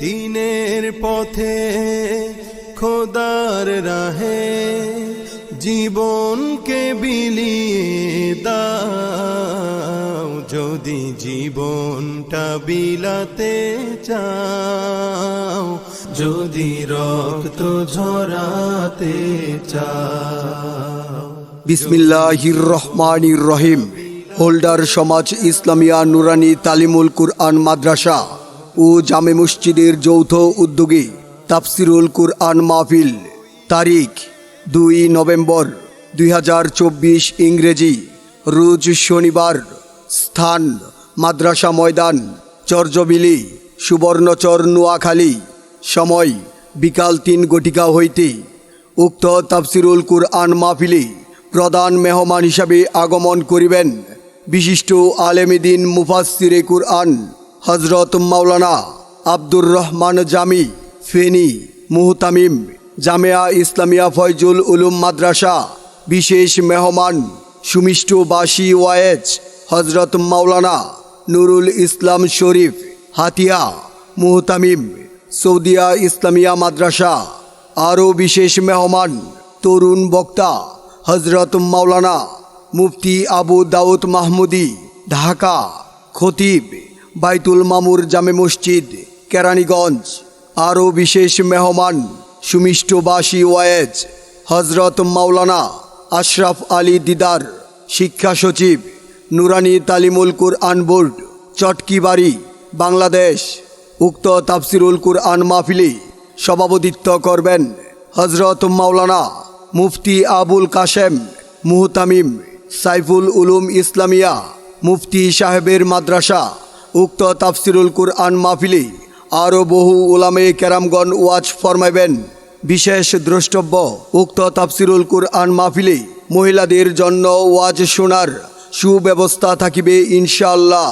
দিনের পথে খোদার রাহে জীবনকে বিলিয়ে দাও, যদি জীবনটা বিলাতে চাও, যদি রক্ত ঝরাতে চাও। বিসমিল্লাহির রহমানির রহিম। হোল্ডার সমাজ ইসলামিয়া নুরানি তালিমুল কুরআন মাদ্রাসা ও জামে মসজিদের যৌথ উদ্যোগে তাফসিরুল কুরআন মাহফিল, তারিখ 2 নভেম্বর 2024 ইংরেজি, রোজ শনিবার, স্থান মাদ্রাসা ময়দান, চরজবিলি, সুবর্ণচর, নোয়াখালী। সময় বিকাল 3 ঘটিকা হইতে। উক্ত তাফসিরুল কুরআন মাহফিলে প্রধান মেহমান হিসাবে আগমন করিবেন বিশিষ্ট আলেমে দ্বীন মুফাসসিরে কুরআন হযরত মাওলানা আব্দুর রহমান জামি, ফেনী, মুহতামিম, জামিয়া ইসলামিয়া ফয়জুল উলুম মাদ্রাসা। বিশেষ মেহমান সুমিষ্টবাসী ওয়ায়েজ হযরত মাওলানা নুরুল ইসলাম শরীফ, হাতিয়া, মুহতামিম, সৌদিয়া ইসলামিয়া মাদ্রাসা। আরও বিশেষ মেহমান তরুণ বক্তা হযরত মাওলানা মুফতি আবু দাউদ মাহমুদি, ঢাকা, খতিব বাইতুল মামুর জামে মসজিদ, কেরানীগঞ্জ। আরও বিশেষ মেহমান সুমিষ্টবাসী ওয়ায়েজ হযরত মাওলানা আশরাফ আলী দিদার, শিক্ষা সচিব, নুরানি তালিমুল কুরআন বোর্ড, চটকিবাড়ি, বাংলাদেশ। উক্ত তাফসিরুল কুরআন মাহফিলে সভাপতিত্ব করবেন হযরত মাওলানা মুফতি আবুল কাশেম, মুহতামিম, সাইফুল উলুম ইসলামিয়া, মুফতি সাহেবের মাদ্রাসা। উক্ত তাফসিরুল কুরআন মাহফিলে আরও বহু উলামে কেরামগণ ওয়াজ ফরমাইবেন। বিশেষ দ্রষ্টব্য, উক্ত তাফসিরুল কুরআন মাহফিলে মহিলাদের জন্য ওয়াজ শোনার সুব্যবস্থা থাকিবে ইনশাআল্লাহ।